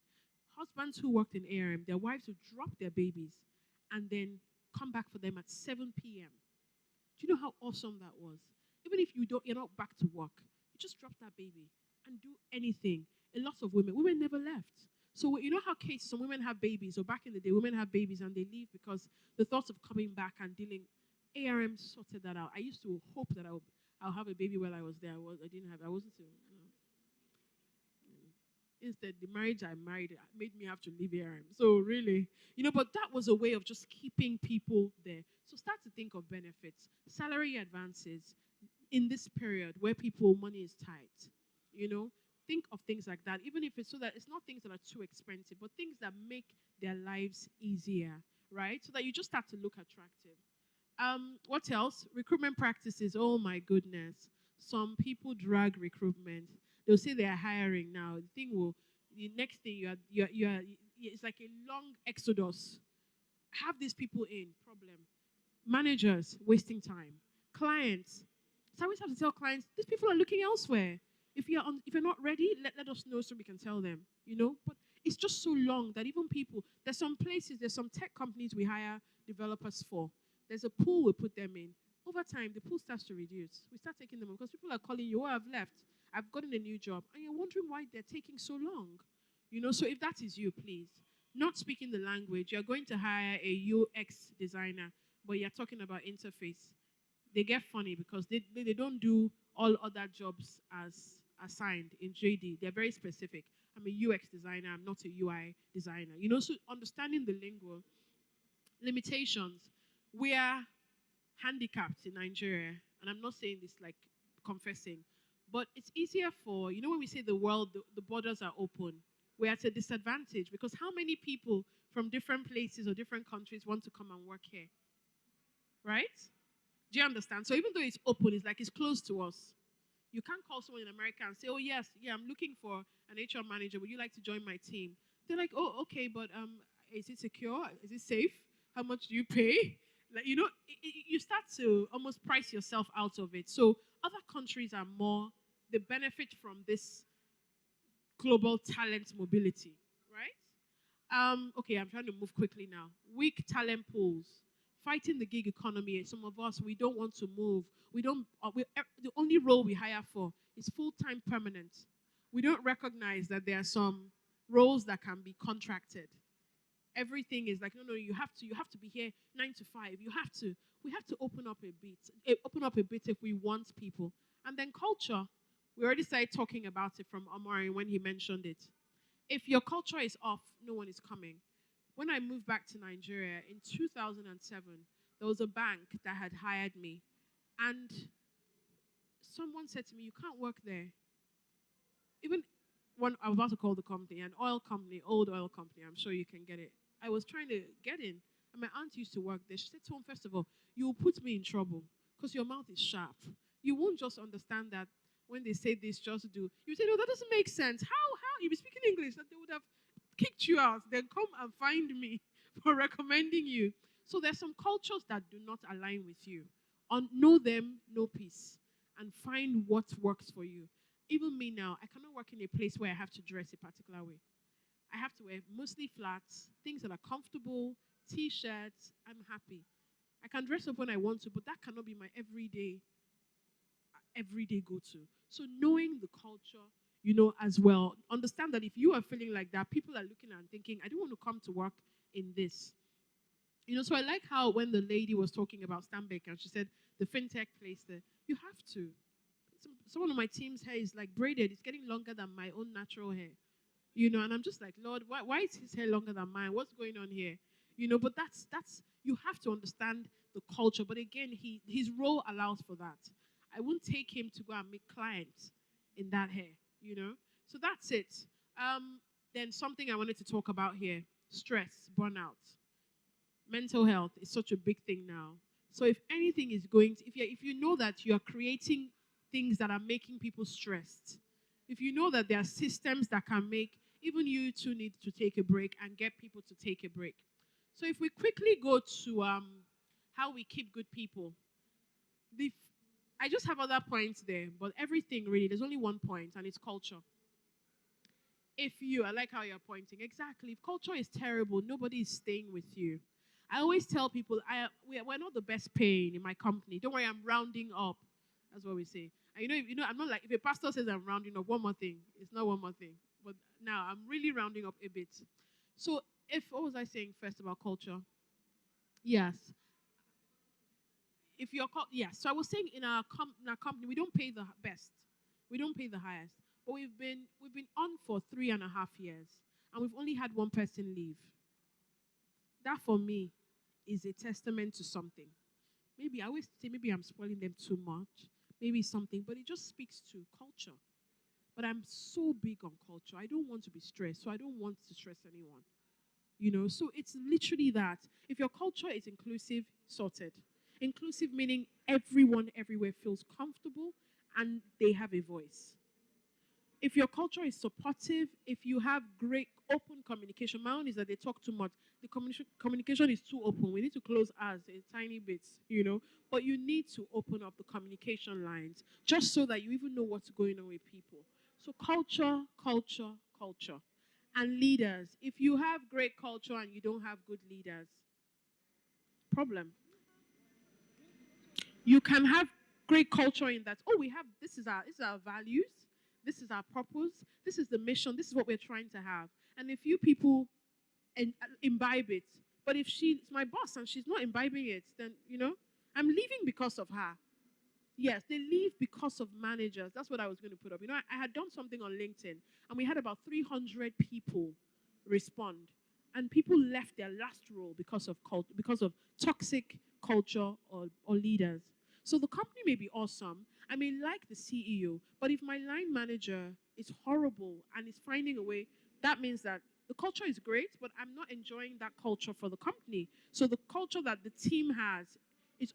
Husbands who worked in ARM, their wives would drop their babies and then come back for them at 7 p.m. Do you know how awesome that was? Even if you're not back to work, you just drop that baby and do anything. A lot of women never left. So you know how some women have babies, or back in the day, women have babies and they leave because the thought of coming back and dealing. ARM sorted that out. I used to hope that I'll have a baby while I was there. I didn't have. I wasn't. Instead, the marriage I married made me have to leave ARM. So really, but that was a way of just keeping people there. So start to think of benefits, salary advances in this period where money is tight. think of things like that, even if it's so that it's not things that are too expensive, but things that make their lives easier, right? So that you just start to look attractive. What else? Recruitment practices. Oh my goodness. Some people drag recruitment. They'll say they are hiring now. The next thing it's like a long exodus. Have these people in, problem. Managers wasting time. Clients. So I always have to tell clients, these people are looking elsewhere. If you're not ready, let us know so we can tell them, you know. But it's just so long that even people, there's some tech companies we hire developers for. There's a pool we put them in. Over time, the pool starts to reduce. We start taking them on because people are calling you, oh, I've left. I've gotten a new job. And you're wondering why they're taking so long. You know, so if that is you, please, not speaking the language, you're going to hire a UX designer, but you're talking about interface. They get funny because they don't do all other jobs as assigned in JD. They're very specific. I'm a UX designer, I'm not a UI designer. You know, so understanding the lingo, limitations. We are handicapped in Nigeria, and I'm not saying this like confessing, but it's easier for, you know, when we say the world, the borders are open, we're at a disadvantage because how many people from different places or different countries want to come and work here? Right? Do you understand? So even though it's open, it's like it's close to us. You can't call someone in America and say, "Oh yes, yeah, I'm looking for an HR manager. Would you like to join my team?" They're like, "Oh, okay, but is it secure? Is it safe? How much do you pay?" Like you know, you start to almost price yourself out of it. So other countries are more they benefit from this global talent mobility, right? Okay, I'm trying to move quickly now. Weak talent pools, fighting the gig economy. Some of us we don't want to move. We don't. The only role we hire for is full-time permanent. We don't recognize that there are some roles that can be contracted. Everything is like no, you have to be here 9 to 5. You have to. We have to open up a bit. Open up a bit if we want people. And then culture. We already started talking about it from Omari when he mentioned it. If your culture is off, no one is coming. When I moved back to Nigeria in 2007, there was a bank that had hired me. And someone said to me, "You can't work there." Even when I was about to call the company, an oil company, old oil company, I'm sure you can get it. I was trying to get in. And my aunt used to work there. She said to him, first of all, you will put me in trouble because your mouth is sharp. You won't just understand that when they say this, just do. You say, no, that doesn't make sense. How? You be speaking English, that they would have kicked you out. Then come and find me for recommending you. So there's some cultures that do not align with you. Know them, know peace, and find what works for you. Even me now, I cannot work in a place where I have to dress a particular way. I have to wear mostly flats, things that are comfortable, t-shirts. I'm happy. I can dress up when I want to, but that cannot be my everyday go-to. So knowing the culture, you know, as well, understand that if you are feeling like that, people are looking and thinking, I don't want to come to work in this. You know, so I like how when the lady was talking about Stanbic and she said the fintech place there, you have to. Someone on my team's hair is like braided. It's getting longer than my own natural hair. You know, and I'm just like, Lord, why is his hair longer than mine? What's going on here? You know, but that's you have to understand the culture. But again, his role allows for that. I won't take him to go and meet clients in that hair, you know. So that's it. Then something I wanted to talk about here: stress, burnout, mental health is such a big thing now. So if anything is going to, if you know that you are creating things that are making people stressed, if you know that there are systems that can make even you two need to take a break and get people to take a break. So if we quickly go to how we keep good people, I just have other points there, but everything really, there's only one point, and it's culture. I like how you're pointing, exactly. If culture is terrible, nobody is staying with you. I always tell people, we're not the best paying in my company. Don't worry, I'm rounding up. That's what we say. And I'm not like, if a pastor says I'm rounding up, one more thing. It's not one more thing. But now I'm really rounding up a bit. So what was I saying first about culture? Yes. Yes. So I was saying in our company, we don't pay the best. We don't pay the highest. But we've been on for 3.5 years. And we've only had one person leave. That for me is a testament to something. Maybe I always say maybe I'm spoiling them too much. Maybe something, but it just speaks to culture. but I'm so big on culture. I don't want to be stressed, so I don't want to stress anyone. You know, so it's literally that. If your culture is inclusive, sorted. Inclusive meaning everyone everywhere feels comfortable and they have a voice. If your culture is supportive, if you have great open communication, my own is that they talk too much. The communication is too open. We need to close ours a tiny bit, you know. But you need to open up the communication lines just so that you even know what's going on with people. So culture, culture, culture. And leaders. If you have great culture and you don't have good leaders, problem. You can have great culture in that, oh, we have this is our values, this is our purpose, this is the mission, this is what we're trying to have. And if you people imbibe it, but if she's my boss and she's not imbibing it, then I'm leaving because of her. Yes, they leave because of managers. That's what I was going to put up. I had done something on LinkedIn, and we had about 300 people respond, and people left their last role because of toxic culture or leaders. So the company may be awesome. I may like the CEO, but if my line manager is horrible and is finding a way, that means that the culture is great, but I'm not enjoying that culture for the company. So the culture that the team has is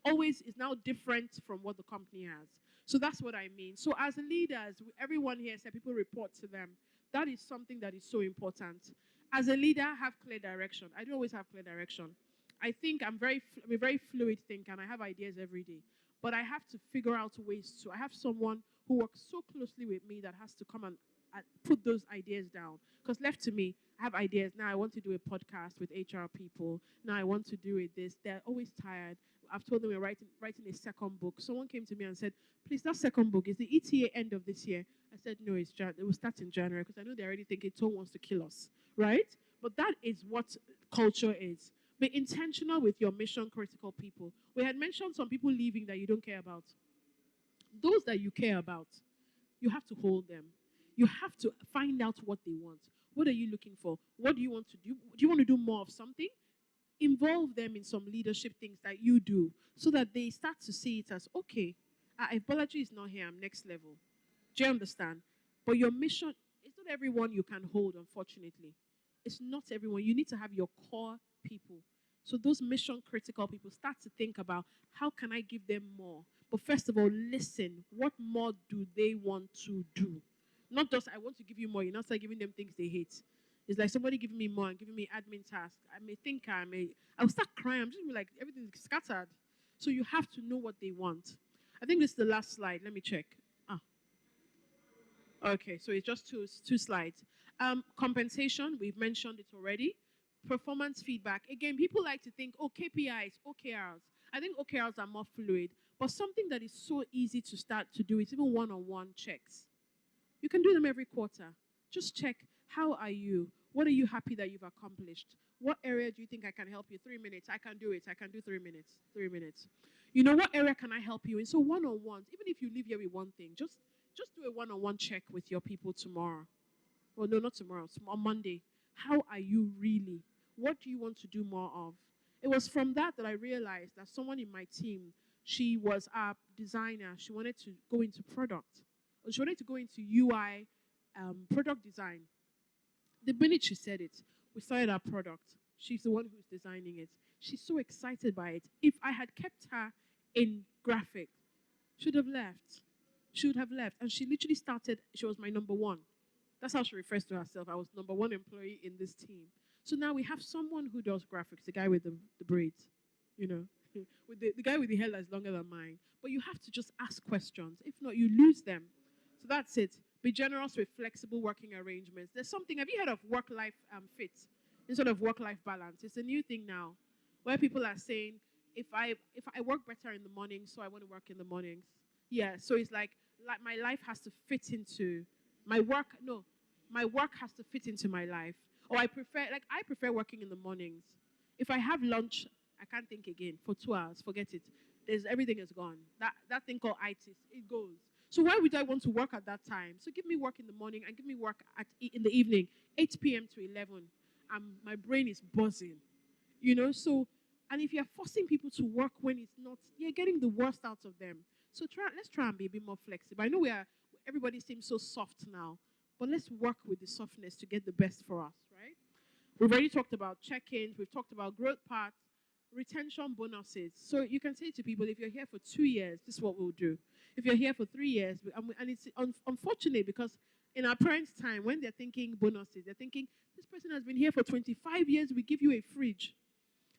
now different from what the company has. So that's what I mean. So as leaders, everyone here said people report to them. That is something that is so important. As a leader, have clear direction. I don't always have clear direction. I think I'm a very fluid thinker and I have ideas every day. But I have to figure out ways to. I have someone who works so closely with me that has to come and put those ideas down. Because left to me, I have ideas. Now I want to do a podcast with HR people. Now I want to do it this. They're always tired. I've told them we're writing a second book. Someone came to me and said, please, that second book, is the ETA end of this year? I said, no, it will start in January because I know they're already thinking Toun wants to kill us, right? But that is what culture is. Be intentional with your mission critical people. We had mentioned some people leaving that you don't care about. Those that you care about, you have to hold them. You have to find out what they want. What are you looking for? What do you want to do? Do you want to do more of something? Involve them in some leadership things that you do so that they start to see it as okay. If Bolaji is not here, I'm next level. Do you understand? But your mission, it's not everyone you can hold, unfortunately. It's not everyone. You need to have your core people. So those mission critical people start to think about how can I give them more? But first of all, listen. What more do they want to do? Not just I want to give you more. You're not start giving them things they hate. It's like somebody giving me more and giving me admin tasks. I'll start crying. I'm just gonna be like everything's scattered. So you have to know what they want. I think this is the last slide. Let me check. Ah, okay. So it's just two slides. Compensation. We've mentioned it already. Performance feedback. Again, people like to think, oh, KPIs, OKRs. I think OKRs are more fluid, but something that is so easy to start to do is even one-on-one checks. You can do them every quarter. Just check, how are you? What are you happy that you've accomplished? What area do you think I can help you? 3 minutes. I can do it. I can do 3 minutes. 3 minutes. You know, what area can I help you in? So one-on-ones, even if you leave here with one thing, just do a one-on-one check with your people tomorrow. Well, no, not tomorrow. On Monday. How are you really? What do you want to do more of? It was from that I realized that someone in my team, she was a designer. She wanted to go into product. She wanted to go into UI, product design. The minute she said it, we started our product. She's the one who's designing it. She's so excited by it. If I had kept her in graphic, she would have left. She would have left. And she literally started, she was my number one. That's how she refers to herself. I was number one employee in this team. So now we have someone who does graphics, the guy with the braids, you know, with the guy with the hair that's longer than mine. But you have to just ask questions. If not, you lose them. So that's it. Be generous with flexible working arrangements. There's something, have you heard of work-life fit instead of work-life balance? It's a new thing now where people are saying, if I work better in the morning, so I want to work in the mornings. Yeah, so it's like my life has to fit into my work. No, my work has to fit into my life. Or I prefer working in the mornings. If I have lunch, I can't think again for 2 hours. Forget it. Everything is gone. That thing called IT, it goes. So why would I want to work at that time? So give me work in the morning and give me work in the evening, 8 p.m. to 11. My brain is buzzing, you know. So, and if you're forcing people to work when it's not, you're getting the worst out of them. So let's try and be a bit more flexible. I know everybody seems so soft now. But let's work with the softness to get the best for us, right? We've already talked about check-ins, we've talked about growth paths, retention bonuses. So you can say to people, if you're here for 2 years, this is what we'll do. If you're here for 3 years, and it's unfortunate because in our parents' time, when they're thinking bonuses, they're thinking, this person has been here for 25 years, we give you a fridge.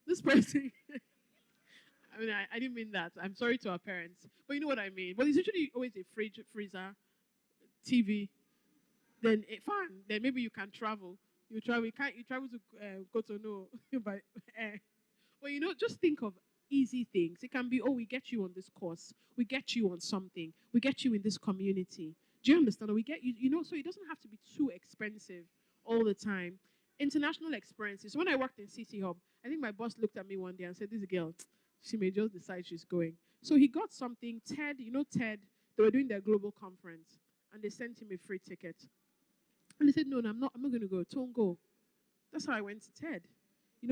This person, I mean, I didn't mean that. I'm sorry to our parents. But you know what I mean. But it's usually always a fridge, freezer, TV, then a fan. Then maybe you can travel. You travel. You travel to Cotonou by air. Well, just think of easy things. It can be, oh, we get you on this course. We get you on something. We get you in this community. Do you understand? Or we get you, so it doesn't have to be too expensive all the time. International experiences. When I worked in City Hub, I think my boss looked at me one day and said, this girl, she may just decide she's going. So he got something, TED, TED, they were doing their global conference, and they sent him a free ticket. And he said, no, I'm not going to go. Don't go. That's how I went to TED.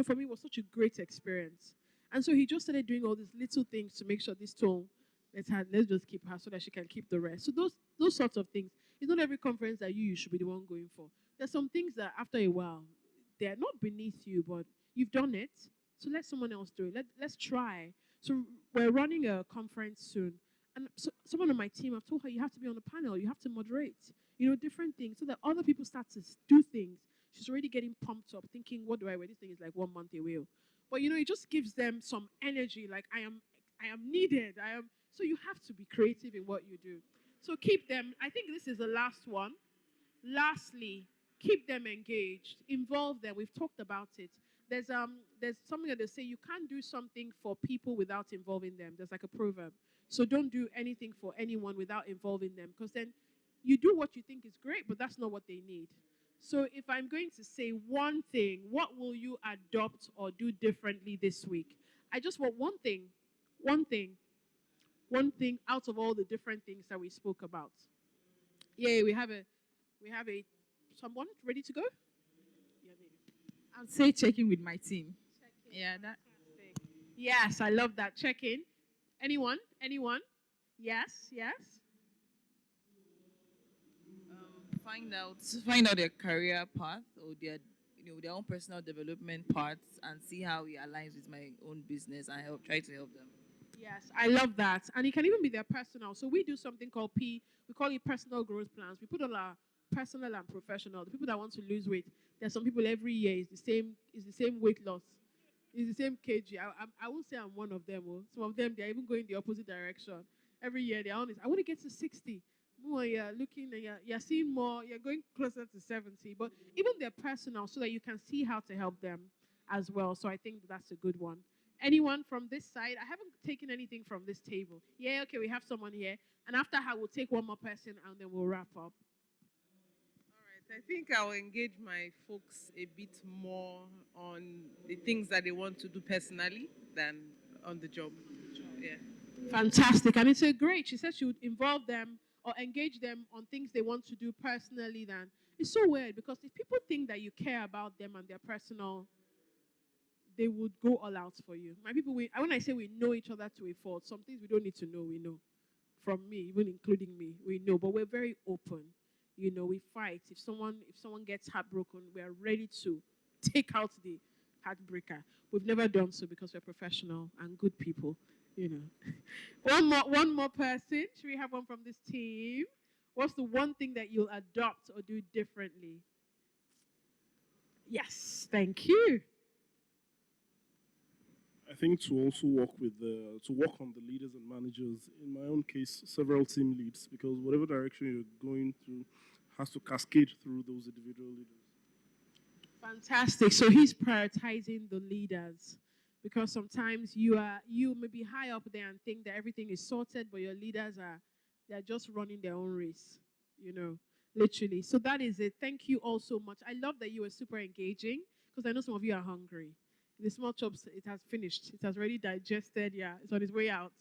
For me, it was such a great experience. And so he just started doing all these little things to make sure this Toun, let's just keep her so that she can keep the rest. So those sorts of things. It's not every conference that you should be the one going for. There's some things that after a while, they're not beneath you, but you've done it. So let someone else do it. Let's try. So we're running a conference soon. And so someone on my team, I've told her, you have to be on the panel. You have to moderate, different things so that other people start to do things. She's already getting pumped up, thinking, what do I wear? This thing is like 1 month away. But, it just gives them some energy, like I am needed. So you have to be creative in what you do. So keep them. I think this is the last one. Lastly, keep them engaged. Involve them. We've talked about it. There's something that they say, you can't do something for people without involving them. There's like a proverb. So don't do anything for anyone without involving them, because then you do what you think is great, but that's not what they need. So if I'm going to say one thing, what will you adopt or do differently this week? I just want one thing out of all the different things that we spoke about. Yeah, we have someone ready to go? I'd say checking with my team. Yeah, that. Yes, I love that. Check in. Anyone? Yes. Find out their career path or their own personal development paths and see how it aligns with my own business and try to help them. Yes, I love that. And it can even be their personal. So we do something called we call it personal growth plans. We put all our personal and professional. The people that want to lose weight, there's some people every year is the same weight loss. It's the same kg. I won't say I'm one of them. Some of them, they're even going the opposite direction. Every year they're honest. I want to get to 60. More you're looking and you're seeing more, you're going closer to 70. But even their personal, so that you can see how to help them as well. So I think that's a good one. Anyone from this side? I haven't taken anything from this table. Yeah, okay, we have someone here. And after her, we'll take one more person and then we'll wrap up. All right, I think I'll engage my folks a bit more on the things that they want to do personally than on the job. Yeah. Fantastic. And it's great. She said she would involve them or engage them on things they want to do personally. Then it's so weird because if people think that you care about them and their personal, they would go all out for you. My people, when I say we know each other to a fault, some things we don't need to know, we know. From me, even including me, we know. But we're very open. We fight. If someone gets heartbroken, we're ready to take out the heartbreaker. We've never done so because we're professional and good people. One more person. Should we have one from this team? What's the one thing that you'll adopt or do differently? Yes, thank you. I think to also work on the leaders and managers. In my own case, several team leads, because whatever direction you're going through has to cascade through those individual leaders. Fantastic. So he's prioritizing the leaders. Because sometimes you may be high up there and think that everything is sorted, but your leaders they're just running their own race, literally. So that is it. Thank you all so much. I love that you were super engaging because I know some of you are hungry. The small chops, it has finished. It has already digested. Yeah, it's on its way out.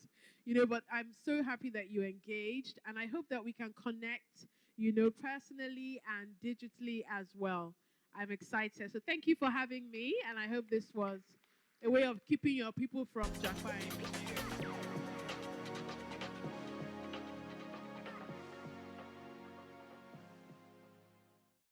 But I'm so happy that you engaged, and I hope that we can connect, personally and digitally as well. I'm excited. So thank you for having me, and I hope this was a way of keeping your people from Japan.